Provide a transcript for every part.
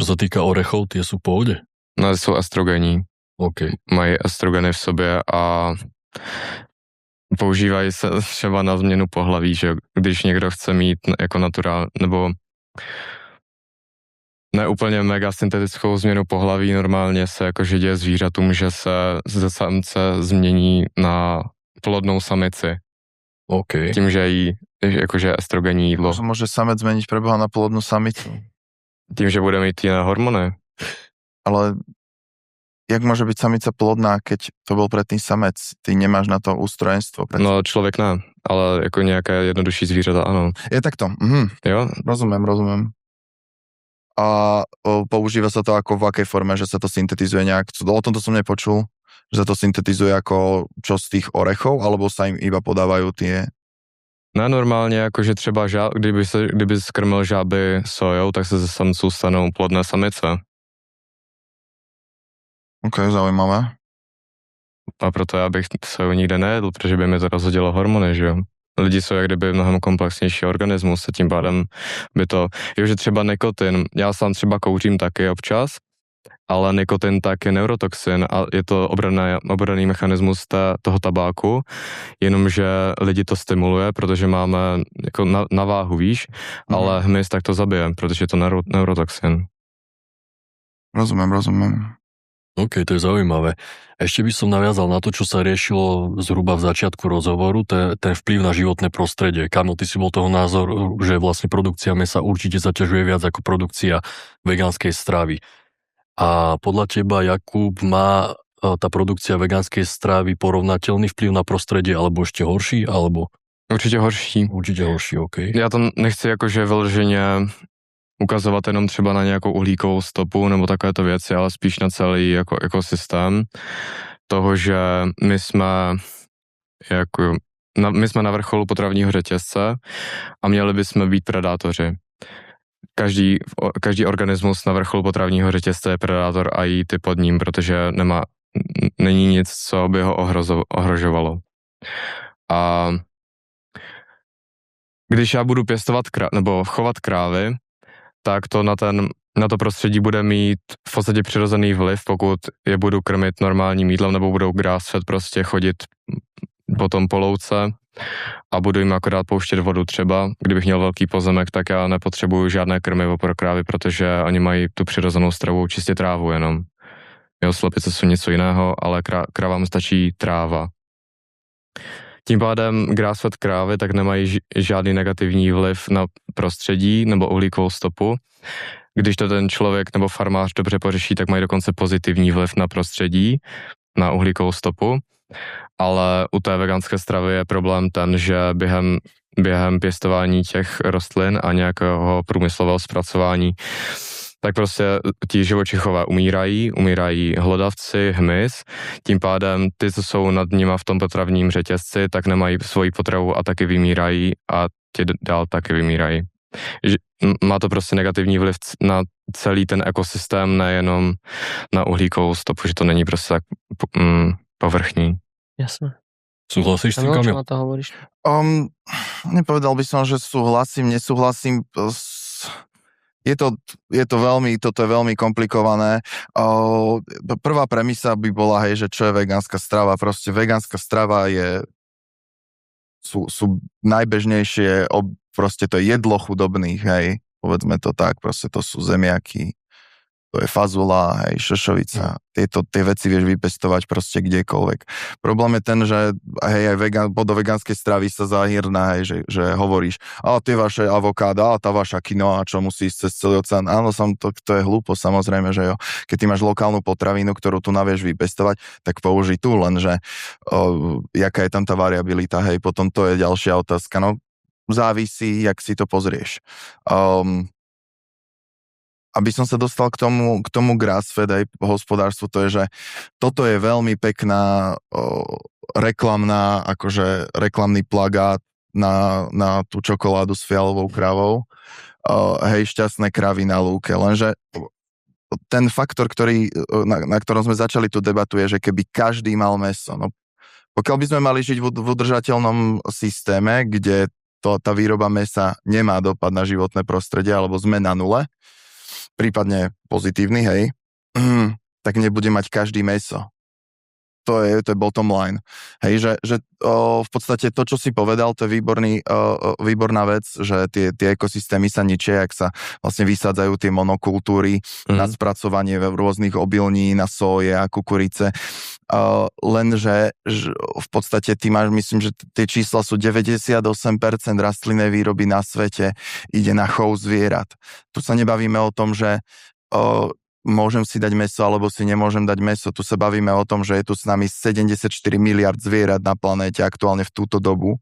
Čo sa týka orechov, tie sú v pohode? No, sú estrogení. OK. Mají estrogeny v sobě a používají se třeba na změnu pohlaví, že když někdo chce mít jako naturál, nebo ne úplně mega syntetickou změnu pohlaví, normálně se jakože děje zvířatům, že se ze samce změní na plodnou samici. OK. Tím, že jí jakože estrogenní jídlo. Môže samec zmeniť pre Boha na plodnú samicu. Tím, že bude mít jiné hormony. Ale jak môže byť samica plodná, keď to bol predtým samec? Ty nemáš na to ústrojenstvo. No člověk ne, ale jako nějaké jednodušší zvířata, ano. Je takto. Jo? Rozumiem. A používa sa to ako v akej forme, že sa to syntetizuje nejak? O tomto som nepočul. Že sa to syntetizuje ako čo z tých orechov, alebo sa im iba podávajú tie? Ne, normálně, jakože třeba kdyby skrmil žáby sojou, tak se ze samců stanou plodné samice. Ok, zaujímavé. A proto já bych soju nikde nejedl, protože by mi to rozhodilo hormony, že jo. Lidi jsou jak kdyby mnohem komplexnější organismus a tím pádem by to, že třeba nikotin, já sám třeba kouřím taky občas, ale nikotin tak je neurotoxin a je to obranný mechanismus toho tabáku, jenomže lidi to stimuluje, protože máme jako na váhu, víš, ale hmyz tak to zabije, protože je to neurotoxin. Rozumiem. OK, to je zaujímavé. Ešte by som naviazal na to, čo sa riešilo zhruba v začiatku rozhovoru, ten vplyv na životné prostredie. Kamil, ty si bol toho názoru, že vlastne produkcia mäsa určite zaťažuje viac ako produkcia vegánskej stravy. A podľa teba, Jakub, má tá produkcia vegánskej stravy porovnateľný vplyv na prostredie, alebo ešte horší, alebo? Určitě horší. Určitě horší, OK. Já to nechci jakože vyloženě ukazovat jenom třeba na nějakou uhlíkovou stopu nebo takovéto věci, ale spíš na celý jako ekosystém toho, že my jsme na vrcholu potravního řetězce a měli bychom být predátoři. Každý organismus na vrcholu potravního řetězce je predátor a jí ty pod ním, protože není nic, co by ho ohrožovalo. A když já budu pěstovat nebo chovat krávy, tak to na to prostředí bude mít v podstatě přirozený vliv, pokud je budu krmit normálním jídlem nebo budou grass-fed prostě chodit po tom polouce a budu jim akorát pouštět vodu třeba. Kdybych měl velký pozemek, tak já nepotřebuju žádné krmivo pro krávy, protože oni mají tu přirozenou stravu, čistě trávu jenom. Jo, slepice jsou něco jiného, ale krávám stačí tráva. Tím pádem grass-fed krávy tak nemají žádný negativní vliv na prostředí nebo uhlíkovou stopu. Když to ten člověk nebo farmář dobře pořeší, tak mají dokonce pozitivní vliv na prostředí, na uhlíkovou stopu. Ale u té veganské stravy je problém ten, že během pěstování těch rostlin a nějakého průmyslového zpracování tak prostě ti živočichové umírají hlodavci, hmyz, tím pádem ty, co jsou nad nima v tom potravním řetězci, tak nemají svoji potravu a taky vymírají a ti dál taky vymírají. Má to prostě negativní vliv na celý ten ekosystém, nejenom na uhlíkovou stopu, že to není prostě tak povrchní. Jasné. Súhlasíš s tým, Kamil? Čo na to hovoríš? Nepovedal by som, že súhlasím, nesúhlasím. Toto je veľmi komplikované. Prvá premisa by bola, hej, že čo je vegánska strava. Proste vegánska strava sú najbežnejšie, proste to je jedlo chudobných, hej. Povedzme to tak, proste to sú zemiaky, to je fazula, hej, šošovica. Tie veci vieš vypestovať proste kdekoľvek. Problém je ten, že hej, aj do vegánskej stravy sa zahýrna, hej, že hovoríš, a tie vaše avokáda, a tá vaša quinoa, čo musí ísť cez celý oceán. Áno, to je hlúpo, samozrejme, že jo. Keď ty máš lokálnu potravinu, ktorú tu navieš vypestovať, tak použij tu, lenže jaká je tam tá variabilita, hej, potom to je ďalšia otázka. No, závisí, jak si to pozrieš. Aby som sa dostal k tomu grass-fed aj hospodárstvu, to je, že toto je veľmi pekná reklamný plagát na tú čokoládu s fialovou kravou. Hej, šťastné kravy na lúke. Lenže ten faktor, na ktorom sme začali tú debatu, je, že keby každý mal mäso. No, pokiaľ by sme mali žiť v udržateľnom systéme, kde tá výroba mäsa nemá dopad na životné prostredie, alebo sme na nule, prípadne pozitívny, hej, tak nebude mať každý mäso. To je bottom line. Hej, že v podstate to, čo si povedal, to je výborná vec, že tie ekosystémy sa ničia, ak sa vlastne vysádzajú tie monokultúry na spracovanie v rôznych obilnín, na soje a kukurice. Lenže v podstate ty máš, myslím, že tie čísla sú 98% rastlinnej výroby na svete ide na chov zvierat. Tu sa nebavíme o tom, že môžem si dať mäso, alebo si nemôžem dať mäso. Tu sa bavíme o tom, že je tu s nami 74 miliard zvierat na planéte aktuálne v túto dobu,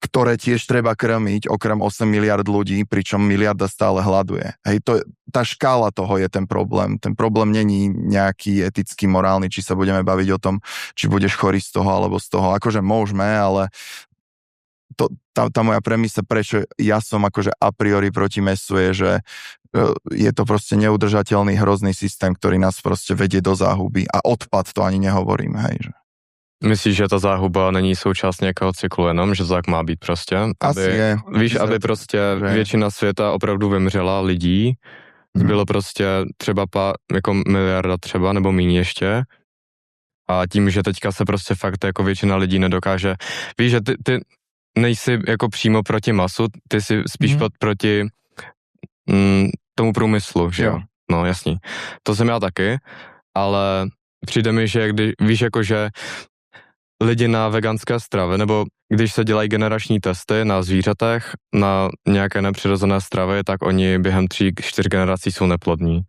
ktoré tiež treba krmiť, okrem 8 miliard ľudí, pričom miliarda stále hladuje. Hej, tá škála toho je ten problém. Ten problém není nejaký etický, morálny, či sa budeme baviť o tom, či budeš chorý z toho, alebo z toho. Akože môžeme, ale tá moja premisa, prečo ja som akože a priori proti mäsu je, že je to proste neudržateľný hrozný systém, ktorý nás proste vedie do záhuby a odpad to ani nehovorím, hej. Že. Myslíš, že ta záhuba není součást nějakého cyklu jenom, že to tak má být prostě? Asi je. Víš, aby prostě většina světa opravdu vymřela lidí, bylo prostě třeba jako miliarda třeba, nebo míň ještě. A tím, že teďka se prostě fakt jako většina lidí nedokáže. Víš, že ty nejsi jako přímo proti masu, ty si spíš proti tomu průmyslu, že jo? No jasný. To jsem já taky, ale přijde mi, že víš, jako že lidi na veganské stravy, nebo když se dělají generační testy na zvířatech, na nějaké nepřirozené stravy, tak oni během 3-4 generací jsou neplodní.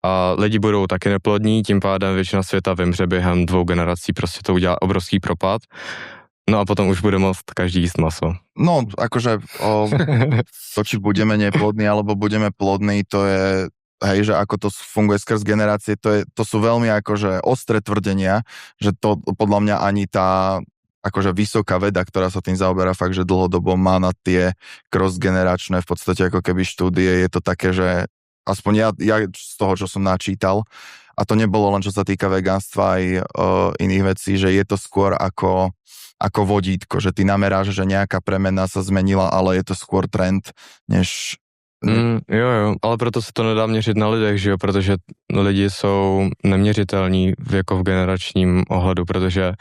A lidi budou taky neplodní, tím pádem většina světa vymře během 2 generací, prostě to udělá obrovský propad. No a potom už bude moct každý jíst maso. No, akože to, či budeme neplodní, alebo budeme plodní, to je, hej, že ako to funguje skrz generácie, to sú veľmi akože ostré tvrdenia, že to podľa mňa ani tá akože vysoká veda, ktorá sa tým zaoberá fakt, že dlhodobo má na tie cross-generačné v podstate ako keby štúdie, je to také, že aspoň ja z toho, čo som načítal, a to nebolo len čo sa týka vegánstva aj iných vecí, že je to skôr ako vodítko, že ty nameráš, že nejaká premena sa zmenila, ale je to skôr trend, než... Jo, ale proto se to nedá měřit na lidech, že jo, protože lidi jsou neměřitelní jako v generačním ohledu, protože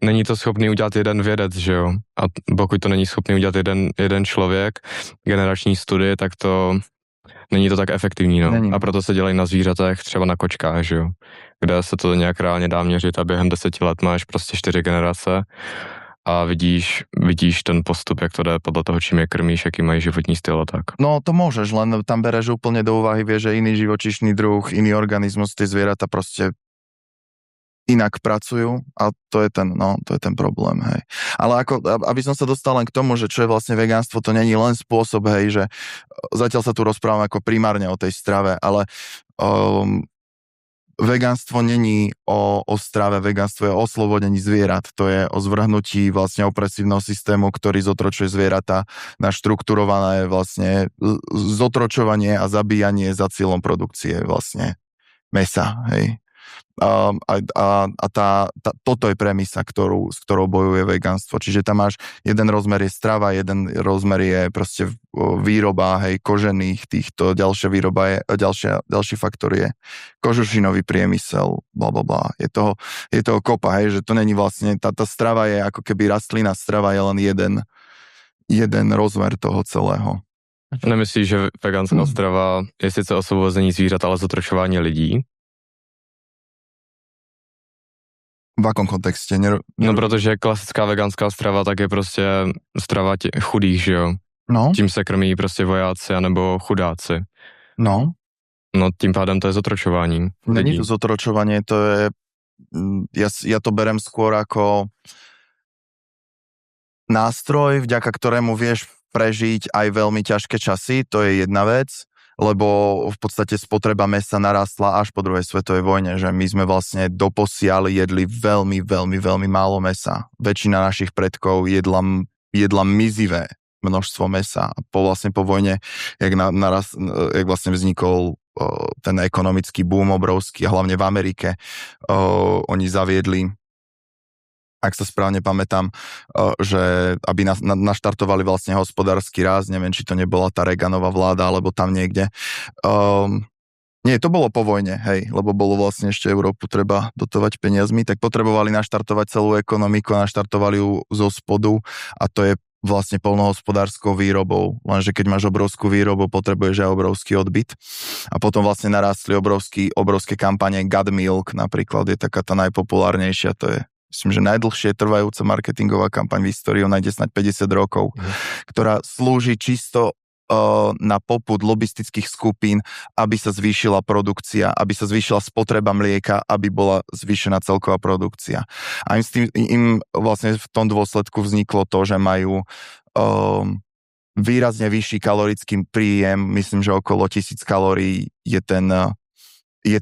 není to schopný udělat jeden vědec, že jo, a pokud to není schopný udělat jeden člověk, generační studie, tak to není to tak efektivní, no. Není. A proto se dělají na zvířatech, třeba na kočkách, že jo, kde se to nějak reálně dá měřit a během 10 let máš prostě 4 generace a vidíš ten postup, jak to jde podle toho, čím je krmíš, jaký mají životní styl a tak. No to môžeš, len tam bereš úplne do úvahy, vieš, že iný živočíšny druh, iný organizmus, tie zvieratá proste inak pracujú a to je ten problém, hej. Ale ako, aby som sa dostal len k tomu, že čo je vlastne vegánstvo, to není len spôsob, hej, že zatiaľ sa tu rozprávam ako primárne o tej strave, ale vegánstvo není o strave, vegánstvo je o oslobodení zvierat, to je o zvrhnutí vlastne opresívneho systému, ktorý zotročuje zvieratá na štrukturované vlastne zotročovanie a zabíjanie za cieľom produkcie vlastne mäsa, hej. Toto je premisa, s ktorou bojuje vegánstvo. Čiže tam máš jeden rozmer je strava, jeden rozmer je proste výroba, hej, kožených týchto, ďalšia výroba je, ďalší faktor je kožušinový priemysel, blablabla. Je toho kopa, hej, že to není vlastne, tá strava je ako keby rastlina, strava je len jeden rozmer toho celého. Nemyslíš, že vegánská strava je sice osvobození zvířat, ale zotročování lidí? V akom kontexte? No, protože klasická veganská strava tak je prostě strava chudých, že jo? No. Tím se krmí prostě vojáci anebo chudáci. No. No tím pádem to je zotročování. Není to zotročovanie, to je... Ja to berem skôr ako nástroj, vďaka ktorému vieš prežiť aj veľmi ťažké časy, to je jedna vec, lebo v podstate spotreba mäsa narastla až po druhej svetovej vojne, že my sme vlastne doposiaľ jedli veľmi, veľmi, veľmi málo mäsa. Väčšina našich predkov jedla mizivé množstvo mäsa. Po vojne, jak vlastne vznikol ten ekonomický boom obrovský, a hlavne v Amerike, oni zaviedli, ak sa správne pamätám, že aby naštartovali vlastne hospodársky rast, neviem, či to nebola tá Reaganová vláda, alebo tam niekde, Nie, to bolo po vojne, hej, lebo bolo vlastne ešte Európu treba dotovať peniazmi, tak potrebovali naštartovať celú ekonomiku a naštartovali ju zo spodu a to je vlastne poľnohospodárskou výrobou, lenže keď máš obrovskú výrobu, potrebuješ aj obrovský odbyt a potom vlastne narástli obrovské kampane God Milk napríklad je taká tá najpopulárnejšia, to je myslím, že najdlhšie trvajúca marketingová kampaň v histórii, ona ide snáď 50 rokov, ktorá slúži čisto na popud lobistických skupín, aby sa zvýšila produkcia, aby sa zvýšila spotreba mlieka, aby bola zvýšená celková produkcia. A im vlastne v tom dôsledku vzniklo to, že majú výrazne vyšší kalorický príjem, myslím, že okolo 1000 kalórií je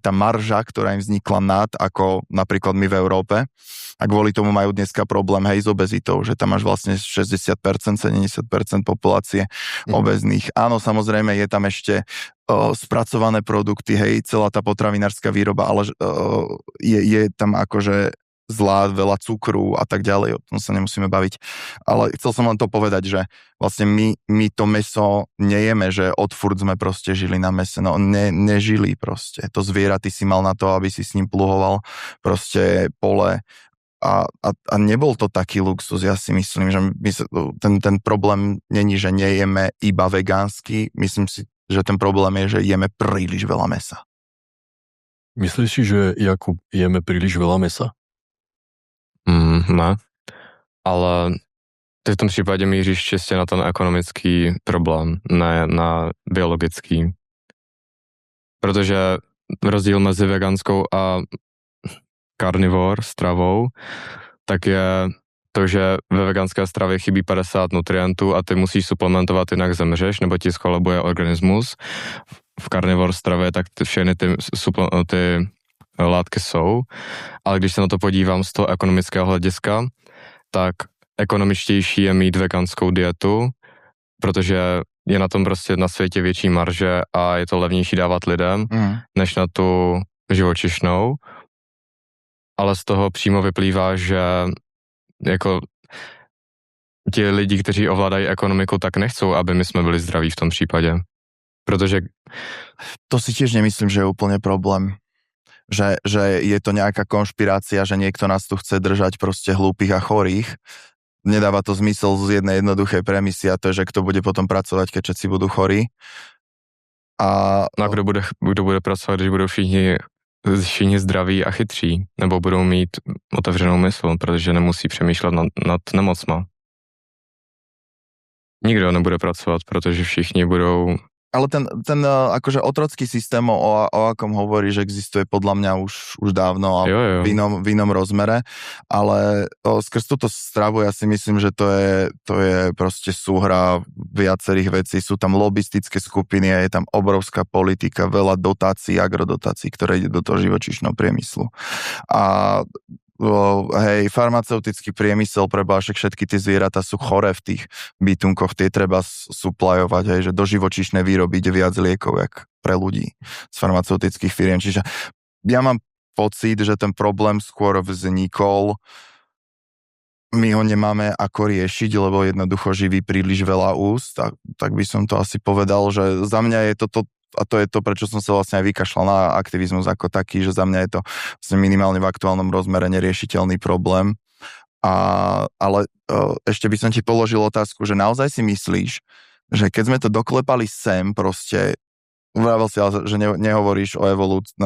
tá marža, ktorá im vznikla nad, ako napríklad my v Európe. A kvôli tomu majú dneska problém, hej, s obezitou, že tam máš vlastne 60%, 70% populácie obezných. Áno, samozrejme, je tam ešte spracované produkty, hej, celá tá potravinárska výroba, ale je tam akože zlá, veľa cukru a tak ďalej, o tom sa nemusíme baviť. Ale chcel som len to povedať, že vlastne my to mäso nejeme, že od furt sme proste žili na mäse, no nežili proste. To zviera ty si mal na to, aby si s ním pluhoval proste pole a nebol to taký luxus, ja si myslím, že ten problém není, že nejeme iba vegánsky, myslím si, že ten problém je, že jeme príliš veľa mäsa. Myslíš si, že Jakub, jeme príliš veľa mäsa? Ne, ale ty v tom případě míříš čistě na ten ekonomický problém, ne na biologický. Protože rozdíl mezi veganskou a carnivore stravou, tak je to, že ve veganské stravě chybí 50 nutrientů a ty musíš suplementovat, jinak zemřeš, nebo ti scholebuje organismus. V carnivore stravě tak všechny ty látky jsou, ale když se na to podívám z toho ekonomického hlediska, tak ekonomičtější je mít veganskou dietu, protože je na tom prostě na světě větší marže a je to levnější dávat lidem, než na tu živočišnou. Ale z toho přímo vyplývá, že jako ti lidi, kteří ovládají ekonomiku, tak nechcou, aby my jsme byli zdraví v tom případě. Protože... To si tiež nemyslím, že je úplne problém. Že je to nejaká konšpirácia, že niekto nás tu chce držať proste hlúpych a chorých. Nedáva to zmysel z jednej jednoduchej premisy a to je, že kto bude potom pracovať, keď všetci budú chorí. A kdo bude pracovat, když budou všichni zdraví a chytří, nebo budou mít otevřenou mysl, protože nemusí přemýšlet nad nemocma. Nikdo nebude pracovat, protože všichni budou... Ale ten akože otrocký systém, o akom hovorí, že existuje podľa mňa už dávno a v inom rozmere, ale skrz túto stravu ja si myslím, že to je proste súhra viacerých vecí. Sú tam lobistické skupiny a je tam obrovská politika, veľa dotácií, agrodotácií, ktoré ide do toho živočíšneho priemyslu. A hej, farmaceutický priemysel, však všetky tie zvieratá sú choré v tých bytunkoch, tie treba suplajovať, hej, že do živočíšnej výroby ide viac liekov, jak pre ľudí z farmaceutických firiem. Čiže ja mám pocit, že ten problém skôr vznikol, my ho nemáme ako riešiť, lebo jednoducho živí príliš veľa úst, tak by som to asi povedal, že za mňa je toto a to je to, prečo som sa vlastne aj vykašľal na aktivizmus ako taký, že za mňa je to vlastne minimálne v aktuálnom rozmere neriešiteľný problém. Ale ešte by som ti položil otázku, že naozaj si myslíš, že keď sme to doklepali sem proste, vravel si, že nehovoríš o evolúcii,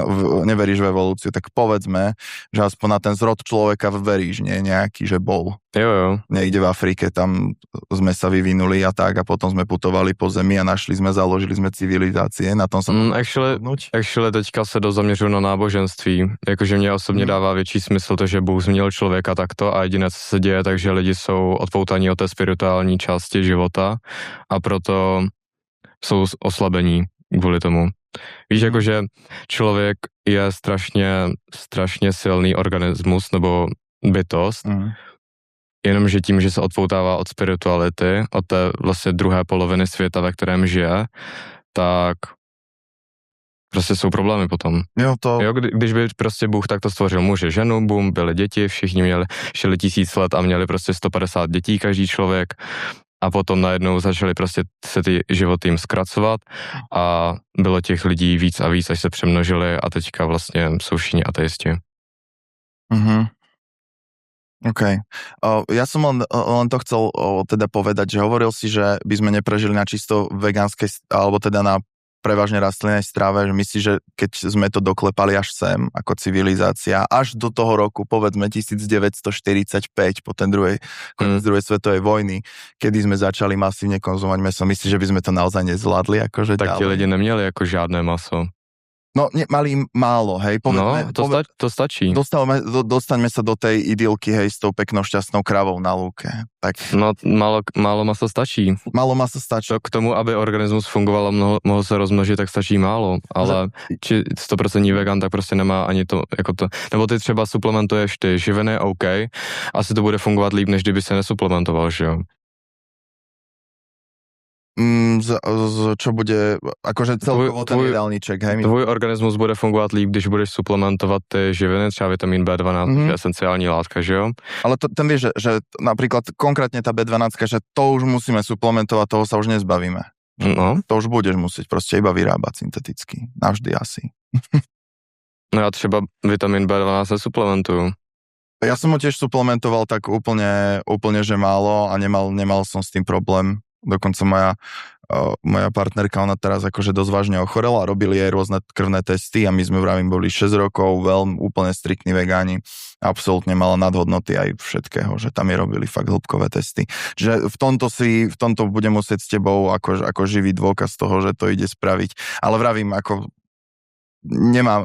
neveríš v evolúciu, tak povedzme, že aspoň na ten zrod človeka veríš, nie nejaký, že bol. Jo. Niekde v Afrike, tam sme sa vyvinuli a tak a potom sme putovali po zemi a založili sme civilizácie, na tom som... Actually teďka se dozaměřuju na náboženství, jakože mě osobně dává větší smysl to, že Bůh změnil člověka takto a jediné, co se děje, takže lidi jsou odpoutaní od té spirituální části života a proto jsou oslabení kvůli tomu. Víš, jakože člověk je strašně silný organismus nebo bytost, jenomže tím, že se odpoutává od spirituality, od té vlastně druhé poloviny světa, ve kterém žije, tak prostě jsou problémy potom. Jo, když by prostě Bůh takto stvořil muže, ženu, byly děti, všichni žili 1000 let a měli prostě 150 dětí každý člověk a potom najednou začaly prostě se ty životy jim zkracovat a bylo těch lidí víc a víc, až se přemnožili a teďka vlastně jsou všichni ateisti. OK. Ja som len to chcel teda povedať, že hovoril si, že by sme neprežili na čisto vegánskej, alebo teda na prevažne rastlinnej strave, že myslíš, že keď sme to doklepali až sem, ako civilizácia, až do toho roku, povedzme 1945, po ten konec druhej svetovej vojny, kedy sme začali masívne konzumovať mäso, myslíš, že by sme to naozaj nezvládli? Akože tak ti lidi neměli jako žádné maso. No, mali málo, hej. Povedzme, to stačí. Dostaňme sa do tej idylky, hej, s tou peknou šťastnou kravou na lúke. Tak. No, málo masa stačí. Málo masa stačí. To k tomu, aby organismus fungoval a mohl se rozmnožit, tak stačí málo. Ale či 100% vegan, tak prostě nemá ani to, jako to. Nebo ty třeba suplementuješ ty živiny, OK. Asi to bude fungovat líp, než kdyby se nesuplementoval, že jo? Čo bude, akože celkovo ten jedálniček, hej? Tvůj organismus bude fungovat líp, když budeš suplementovat ty živiny, třeba vitamin B12, esenciální látka, že jo? Ale ten vieš, že napríklad konkrétne tá B12, že to už musíme suplementovať, toho sa už nezbavíme. No. To už budeš musieť proste iba vyrábať synteticky. Navždy asi. No ja třeba vitamin B12 nesuplementuju. Ja som ho tiež suplementoval tak úplne, že málo a nemal som s tým problém. Dokonca moja partnerka, ona teraz akože dosť vážne ochorela, robili jej rôzne krvné testy a my sme vravím boli 6 rokov, úplne striktní vegáni, absolútne mala nadhodnoty aj všetkého, že tam jej robili fakt hĺbkové testy. Čiže v tomto budem musieť s tebou ako živý dôkaz toho, že to ide spraviť. Ale vravím, ako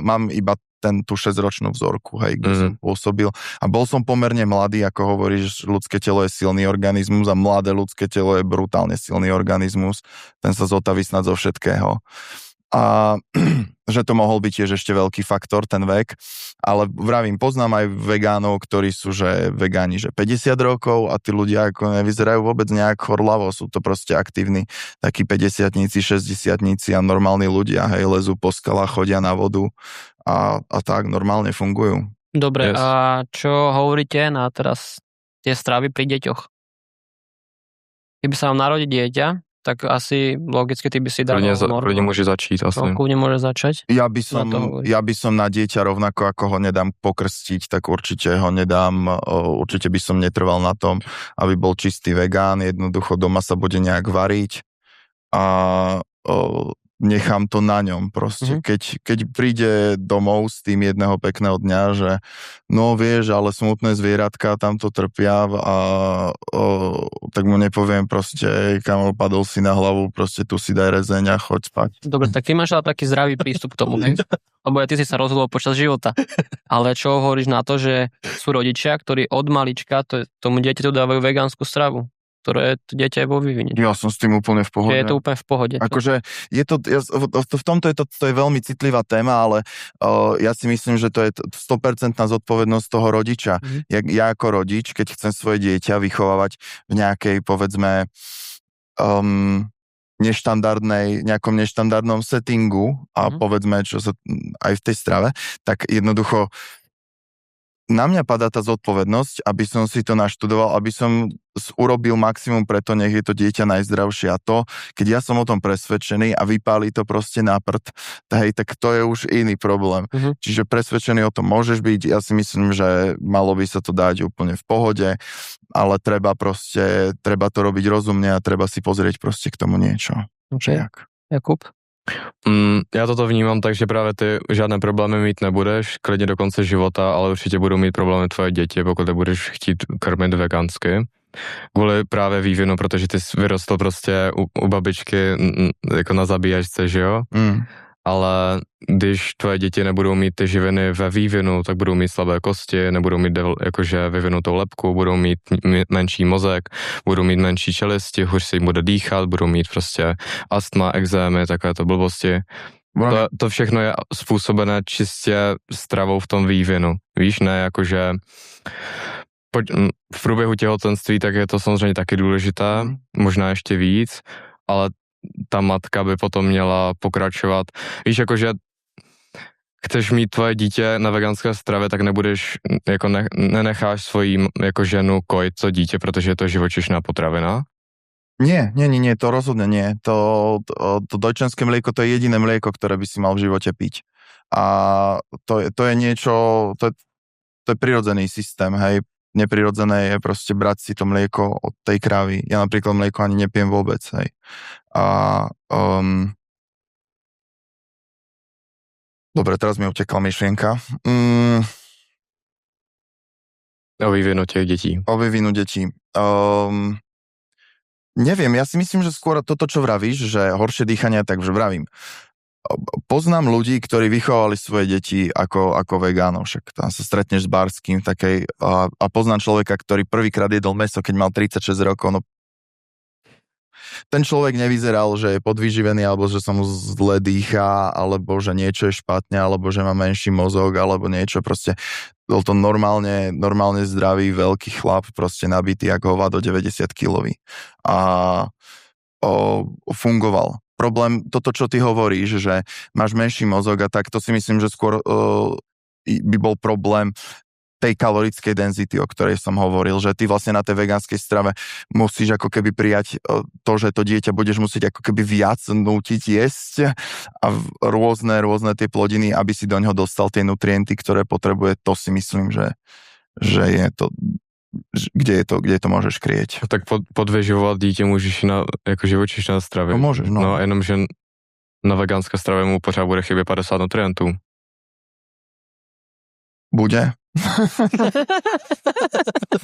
mám iba tú 6-ročnú vzorku, hej, kde som pôsobil. A bol som pomerne mladý, ako hovoríš, ľudské telo je silný organizmus a mladé ľudské telo je brutálne silný organizmus. Ten sa zotaví snad zo všetkého. A že to mohol byť tiež ešte veľký faktor, ten vek. Ale vravím, poznám aj vegánov, ktorí sú že vegáni, že 50 rokov a tí ľudia ako nevyzerajú vôbec nejak horlavo, sú to proste aktívni, takí 50-tníci, 60-tníci a normálni ľudia, hej, lezú po skalách, chodia na vodu a tak normálne fungujú. Dobre, a čo hovoríte na teraz tie stravy pri deťoch? Keby sa vám narodí dieťa, tak asi logicky ty by si dal normu. Kľudne môže začít asi. No, kľudne môže začať. Ja by som na dieťa rovnako ako ho nedám pokrstiť, tak určite ho nedám, určite by som netrval na tom, aby bol čistý vegán, jednoducho doma sa bude nejak variť a nechám to na ňom proste. Keď príde domov s tým jedného pekného dňa, že no vieš, ale smutné zvieratka tamto trpia a tak mu nepoviem proste, kam padol si na hlavu, proste tu si daj rezeň a choď spať. Dobre, tak ty máš ale taký zdravý prístup k tomu, lebo ty si sa rozhodol počas života. Ale čo hovoríš na to, že sú rodičia, ktorí od malička tomu dieťaťu dávajú vegánsku stravu, ktoré to dieťa je vo vývine. Ja som s tým úplne v pohode. Je to úplne v pohode. Akože v tomto to je veľmi citlivá téma, ale ja si myslím, že to je 100% zodpovednosť toho rodiča. Ja ako rodič, keď chcem svoje dieťa vychovávať v nejakej, povedzme, nejakom neštandardnom settingu a povedzme, čo sa aj v tej strave, tak jednoducho na mňa padá tá zodpovednosť, aby som si to naštudoval, aby som urobil maximum preto, nech je to dieťa najzdravšie. A to, keď ja som o tom presvedčený a vypálí to proste na prd, tak to je už iný problém. Čiže presvedčený o tom môžeš byť, ja si myslím, že malo by sa to dať úplne v pohode, ale treba to robiť rozumne a treba si pozrieť proste k tomu niečo. Jakub? Já toto vnímám tak, že právě ty žádné problémy mít nebudeš, klidně do konce života, ale určitě budou mít problémy tvoje děti, pokud je budeš chtít krmit vegansky. Kvůli právě vývinu, protože ty vyrostl prostě u babičky jako na zabíjačce, že jo? Ale když tvoje děti nebudou mít ty živiny ve vývinu, tak budou mít slabé kosti, nebudou mít jakože vyvinutou lebku, budou mít menší mozek, budou mít menší čelisti, hůř se jim bude dýchat, budou mít prostě astma, exémy, takovéto blbosti. To všechno je způsobené čistě stravou v tom vývinu. Víš, ne jakože v průběhu těhotenství, tak je to samozřejmě taky důležité, možná ještě víc, ale ta matka by potom měla pokračovat. Víš, jakože chceš mít tvoje dítě na veganské stravě, tak nebudeš, jako nenecháš svojí jako ženu kojit to dítě, protože je to živočišná potravina. Nie, to rozhodne nie. To dojčenské mlieko, to je jediné mlieko, ktoré by si mal v živote piť. A to je niečo, to je prirodzený systém, hej. Neprirodzené je proste brať si to mlieko od tej krávy. Ja napríklad mlieko ani nepijem vôbec, hej. A dobre, teraz mi utekla myšlienka. O vývinu těch dětí. O vývinu detí. Neviem, ja si myslím, že skôr toto, čo vravíš, že horšie dýchanie, takže vravím. Poznám ľudí, ktorí vychovali svoje deti ako vegánov, však tam sa stretneš s Barským a poznám človeka, ktorý prvýkrát jedol mäso, keď mal 36 rokov, no ten človek nevyzeral, že je podvyživený, alebo že sa mu zle dýchá, alebo že niečo je špatne, alebo že má menší mozog, alebo niečo, proste bol to normálne zdravý, veľký chlap, proste nabitý ako hovado 90-kilový. A fungoval. Problém, toto, čo ty hovoríš, že máš menší mozog a tak, to si myslím, že skôr by bol problém tej kalorickej density, o ktorej som hovoril, že ty vlastne na tej vegánskej strave musíš ako keby prijať to, že to dieťa budeš musieť ako keby viac nútiť jesť a rôzne tie plodiny, aby si do ňoho dostal tie nutrienty, ktoré potrebuje, to si myslím, že je to, kde to môžeš kryjeť. Tak podvežovat dítě můžeš jako živočišné stravě. No môžeš, no. No jenom, že na vegánské stravě mu pořád bude chybět 50 nutrientů. Bude?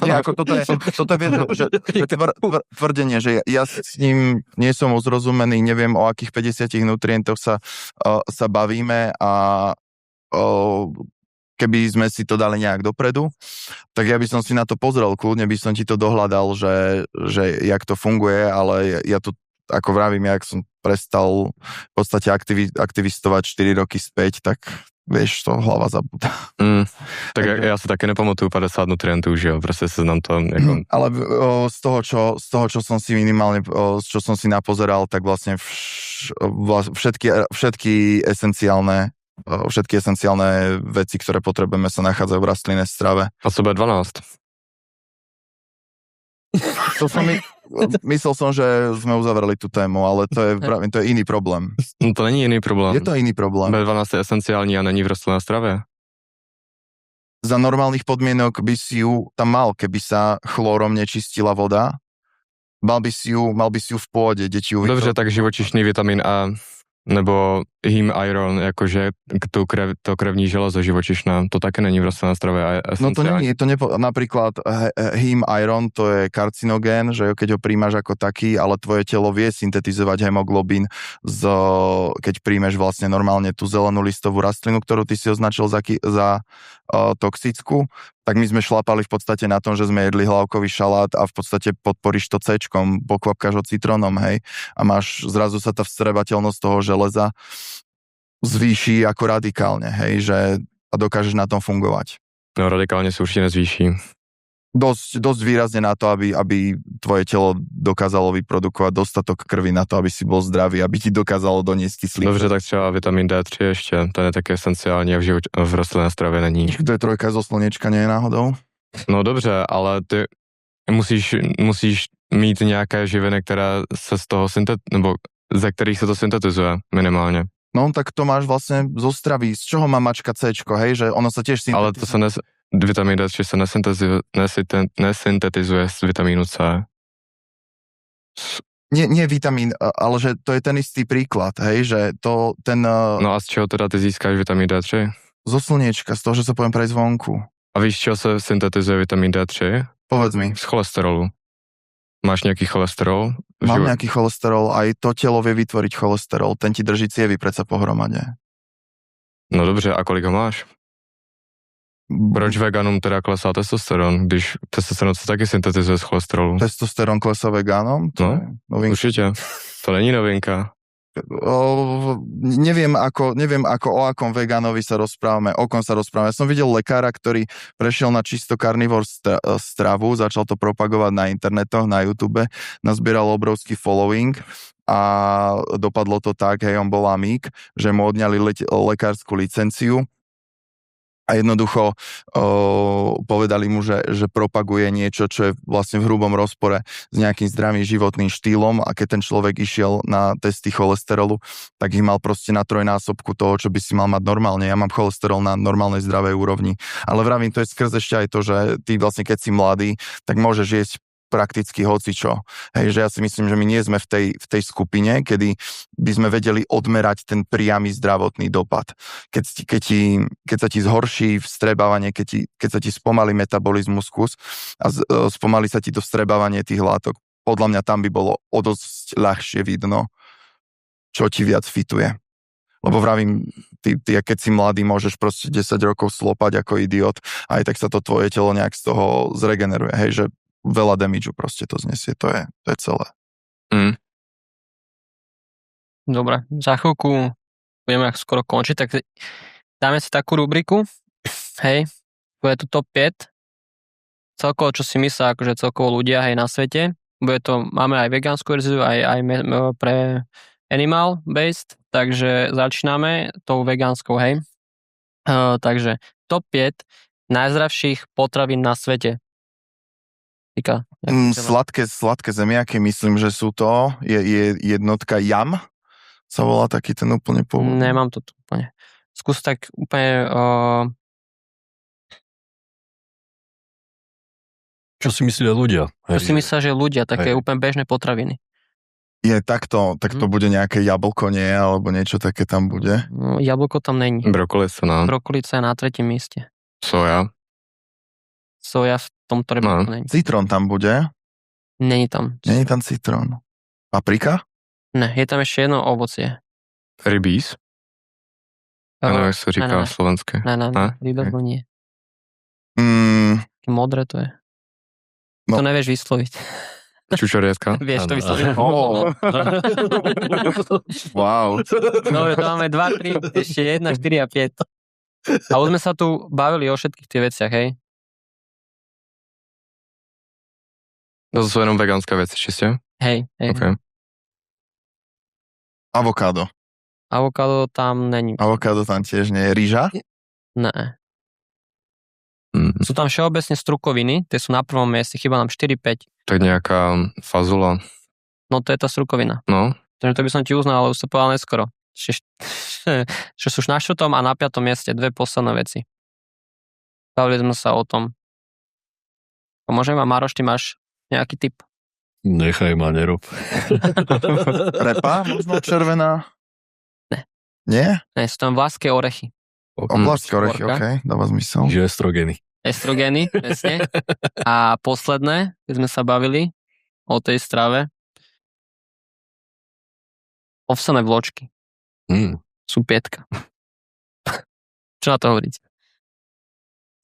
Nie, ako toto je tvrdenie, že ja s ním nie som uzrozumený, neviem o akých 50 nutrientoch sa bavíme a keby sme si to dali nejak dopredu, tak ja by som si na to pozrel, kľudne by som ti to dohľadal, že jak to funguje, ale ja to ako vravím, jak som prestal v podstate aktivistovať 4 roky späť, tak vieš, to hlava zabúda. Tak já si taky nepamatuju 50 nutrientů, že jo, prostě se znám to jako... Ale z toho, čo som si minimálne, čo som si napozeral, tak vlastne všetky esenciálne veci, ktoré potrebujeme, sa nachádzajú v rastlinnej strave. A co bude 12? Myslel som, že sme uzavreli tú tému, ale to je iný problém. No to není jiný problém. Je to iný problém. B12 je esenciální a není v rostlinné stravě. Za normálnych podmienok by si ju tam mal, keby sa chlórom nečistila voda. Mal by si ju v pôde, deti ju... Dobře, tak živočišný vitamin A nebo heme iron, jakože to krevní železo živočišné, to také není v rostlinné stravě a je esenciální. No to nie, napríklad heme iron, to je karcinogén, že keď ho príjmaš ako taký, ale tvoje telo vie syntetizovať hemoglobín, keď príjmeš vlastne normálne tú zelenú listovú rastlinu, ktorú ty si označil za toxickú, tak my sme šlapali v podstate na tom, že sme jedli hlavkový šalát a v podstate podporíš to C-čkom, pokvapkáš ho citrónom, hej, a zrazu sa tá vstrebateľnosť toho železa zvýši ako radikálne, hej, a dokážeš na tom fungovať. No radikálne sa určite nezvýši. Dosť výrazne na to, aby tvoje telo dokázalo vyprodukovať dostatok krvi na to, aby si bol zdravý, aby ti dokázalo doniesť kyslík. Dobře, tak třeba vitamin D3 ještě, ten je také esenciální a v rostlinné stravě není. To je trojka zo slnečka, nie je náhodou? No dobře, ale ty musíš mít nějaké živiny, které se z toho nebo ze kterých se to syntetizuje minimálně. No tak to máš vlastne zo stravy. Z čoho má mačka C-čko, hej? Že ono sa tiež syntetizuje. Ale to sa vitamin D3 sa nesyntetizuje z vitamínu C. Nie vitamín, ale že to je ten istý príklad, hej? Že ten... No a z čeho teda ty získáš vitamín D3? Zo slniečka, z toho, že sa poviem prejsť zvonku. A víš, z čeho sa syntetizuje vitamín D3? Povedz mi. Z cholesterolu. Máš nejaký cholesterol? Mám nejaký cholesterol, aj to telo vie vytvoriť cholesterol, ten ti drží cievy predsa pohromade. No dobře, a kolik ho máš? Proč veganům teda klesá testosteron, když testosteron se taky syntetizuje z cholesterolu? Testosteron klesá veganom? No, určitě. To není novinka. Neviem ako o akom vegánovi sa rozprávame, o kom sa rozprávame. Ja som videl lekára, ktorý prešiel na čisto karnivor stravu, začal to propagovať na internetoch, na YouTube, nazbieral obrovský following a dopadlo to tak, hej, on bol amík, že mu odňali lekárskú licenciu a jednoducho povedali mu, že propaguje niečo, čo je vlastne v hrubom rozpore s nejakým zdravým životným štýlom a keď ten človek išiel na testy cholesterolu, tak ich mal proste na 3-násobku toho, čo by si mal mať normálne. Ja mám cholesterol na normálnej zdravej úrovni. Ale vravím, to je skrz ešte aj to, že ty vlastne keď si mladý, tak môžeš jesť prakticky hocičo. Hej, že ja si myslím, že my nie sme v tej skupine, kedy by sme vedeli odmerať ten priamy zdravotný dopad. Keď sa ti zhorší vstrebávanie, keď sa ti spomalí metabolizmus a spomalí sa ti to vstrebávanie tých látok, podľa mňa tam by bolo o dosť ľahšie vidno, čo ti viac fituje. Lebo vravím, ty keď si mladý, môžeš proste 10 rokov slopať ako idiot a aj tak sa to tvoje telo nejak z toho zregeneruje. Hej, že veľa damageu proste to znesie, to je celé. Dobre, za chvíľku budeme skoro končiť, tak dáme si takú rubriku, hej, bude tu top 5, celkovo, čo si myslia, akože celkovo ľudia, hej, na svete, máme aj vegánsku verziu, aj pre animal based, takže začíname tou vegánskou, hej. Takže top 5 najzdravších potravín na svete. Sladké zemiaky, myslím, že sú to. Je jednotka Yam, sa volá taký ten úplne pôvodný. Nemám to tu úplne. Skús tak úplne... Čo si myslia ľudia? Čo si myslia, že ľudia, také úplne bežné potraviny. Je takto bude nejaké jablko, nie? Alebo niečo také tam bude? Jablko tam není. Brokolica, no. Brokolica je na 3. mieste. Soja v tomto rebríčku není. Citrón tam bude? Není tam. Není tam citrón. Paprika? Ne, je tam ešte jedno ovocie. Rybíz? Ano, jak sa říká slovenské. Ne, rybíz nie. Mm, Modré to je. No. To nevieš vysloviť. Čučorietka? Vieš to vysloviť. Wow. No, to máme 2, 3, ešte 1, 4 a 5. A už sme sa tu bavili o všetkých tých veciach, hej? To sú jenom vegánske veci, čiste? Hej. Okay. Avokádo. Avokádo tam není. Avokádo tam tiež nie je. Rýža? Ne. Sú tam všeobecne strukoviny, tie sú na prvom mieste, chyba nám 4-5. Tak nejaká fazula. No to je tá strukovina. No. Takže to by som ti uznal, ale už sa povedal neskoro. Že sú na 4. a na 5. mieste, 2 posledné veci. Bavili sme sa o tom. Môžem, Maroš, ty máš nejaký tip? Nechaj ma, nerob. Repa? Možno červená? Ne. Nie? Ne, sú tam vlaské orechy. Oblačské orechy, okej, dáva zmysel. Že estrogeny. Estrogeny, presne. A posledné, keď sme sa bavili o tej strave, ovsené vločky. Sú 5. Čo na to hovoríte?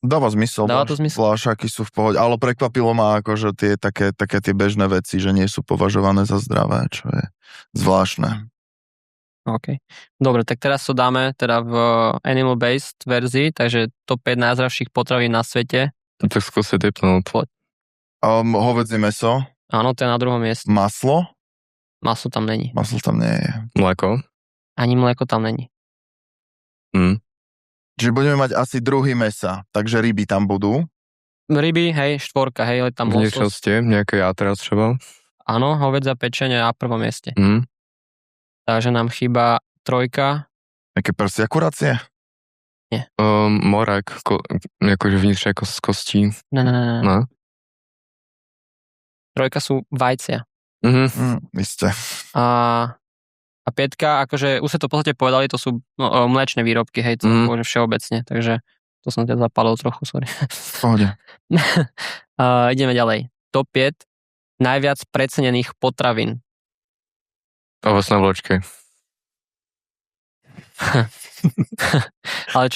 Dáva zmysel. Dáva to zmysel. Vlášaky sú v pohode, ale prekvapilo ma akože tie také tie bežné veci, že nie sú považované za zdravé, čo je zvláštne. OK. Dobre, tak teraz to dáme teda v animal-based verzii, takže top 5 najzdravších potravín na svete. Tak skúsi typnúť. Hovädzie mäso. Áno, to je na 2. mieste. Maslo. Maslo tam není. Maslo tam nie je. Mléko. Ani mlieko tam není. Čiže budeme mať asi druhý mäsa, takže ryby tam budú. Ryby, hej, 4, hej, ale tam losos. Niečosti, nejaké játra třeba. Áno, hovädzia pečenie na 1. mieste. Takže nám chýba 3. Nejaké prsia kurácie? Nie. Morek, jakože vnitřné z kostí. Ne. 3 sú vajcia. Isté. A 5, akože už sa to v podstate povedali, to sú mliečne výrobky, hej, to môže všeobecne, takže to som teda zapálil trochu, sorry. Pohode. Ideme ďalej. Top 5 najviac precenených potravín. Ovocné vločky. Ale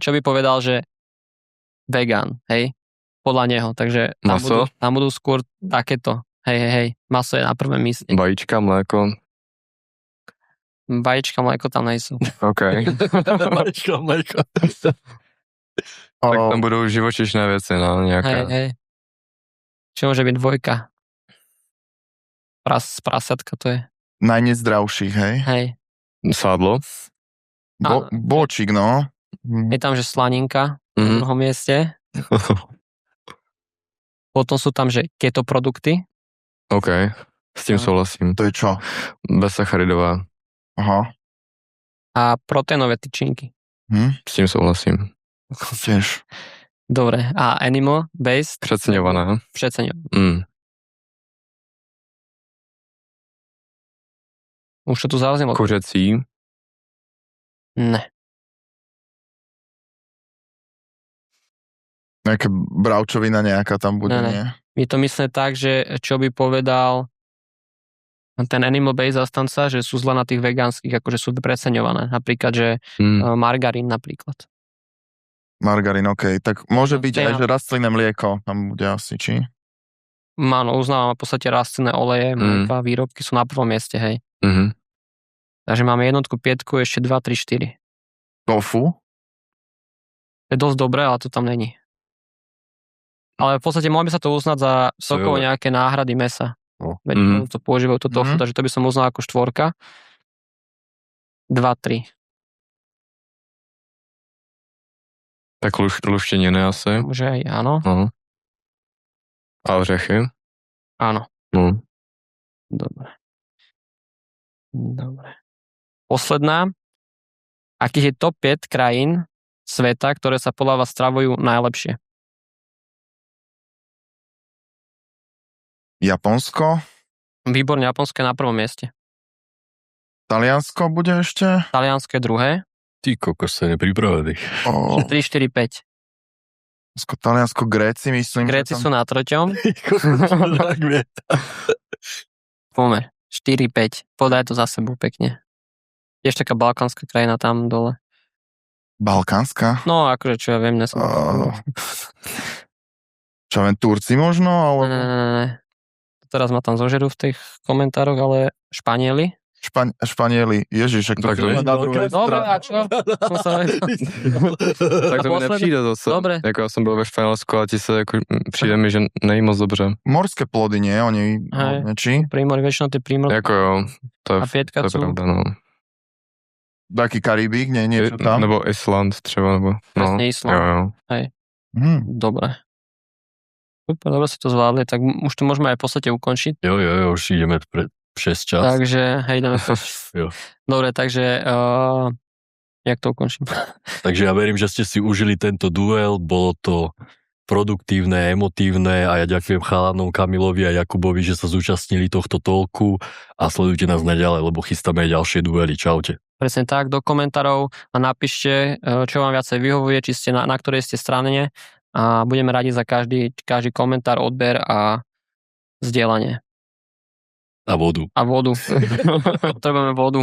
čo by povedal, že vegán, hej, podľa neho, takže tam budú skôr takéto, hej, maso je na 1. mieste. Vajíčka, mléko. Vajíčka, mléko tam nejsú. OK. Vajíčka, mléko. Tak tam budú živočíšne veci, no, nejaká. Hej. Čo môže byť 2? Prasatka to je. Najnezdravších, hej? Hej. Sádlo. Bočík, no. Je tam, že slaninka na Mhm. druhom mieste. Potom sú tam, že keto produkty. OK, s tím souhlasím. To je čo? Bezsacharidová, Aha. A proteínové tyčinky. s tím souhlasím. Tiež. Dobre. A animal based. Přeceňovaná. Přeceňované. Už to tu zaznelo. Kuřecí, Ne. Nejaká bravčovina nejaká tam bude, Ne. nie? Je to myslené tak, že čo by povedal ten animal based zastanca, že sú zle na tých vegánskych, akože sú preceňované. Napríklad, že margarín napríklad. Margarín, OK. Tak môže byť Ja. aj, že rastlinné mlieko tam bude asi, či? Áno, uznávam v podstate rastlinné oleje, mlieka, výrobky sú na prvom mieste, hej. Mhm. Takže máme jednotku, 5, ešte 2, 3, 4. Tofu? To je dosť dobré, ale to tam není. Ale v podstate mohli by sa to uznať za celkovo Sojové. nejaké náhrady mesa. No. Veď to používajú to tofu, Mhm. takže to by som uznal ako 4. 2, 3. Tak luštěniny asi. Že aj áno. No. A ořechy. Áno. No. Dobre. Posledná. Akých je top 5 krajín sveta, ktoré sa podľa vás stravujú najlepšie? Japonsko? Výborne, Japonsko je na prvom mieste. Taliansko bude ešte? Taliansko je druhé. Ty kokos, sa nepripravený. 3, 3, 4, 5. Taliansko, Gréci, myslím. Gréci že sú na 3. Pomer. 4, 5. Podaj to za sebou pekne. Tiež taká balkánska krajina tam dole. Balkánska? No, akože čo ja viem, nesom. Čo viem, Turci možno? Alebo Ne. Teraz ma tam zožerú v tých komentároch, ale Španieli. Španieli. Ježiš, ak to Tak to je na druhej Dobre, strane. a čo? Tak to mi nepřijde zase. Dobre. Jako já jsem byl ve Španělsku a ti se jako přijde mi, že nejí moc dobře. Morské plody, nie? Oni, Hej. či? Prímor, väčšinou tie prímor. Jako jo, to je, A 5 to je sú pravda, no. Taký Karibík, nie? Niečo tam? Nebo Island třeba, nebo... Presne No, Island. jo. Dobre. Super, dobre si to zvládli, tak už to môžeme aj v podstate ukončiť. Jo, už ideme pre 6 čas. Takže, hej, ideme to. Jo. Dobre, takže jak to ukončím? Takže ja verím, že ste si užili tento duel, bolo to produktívne, emotívne a ja ďakujem chalanom Kamilovi a Jakubovi, že sa zúčastnili tohto talku a sledujte nás naďalej, lebo chystáme aj ďalšie duely. Čaute. Presne tak, do komentárov a napíšte, čo vám viacej vyhovuje, či ste na ktorej ste strane a budeme radi za každý komentár, odber a zdieľanie. A vodu. A vodu. Potrebujeme vodu.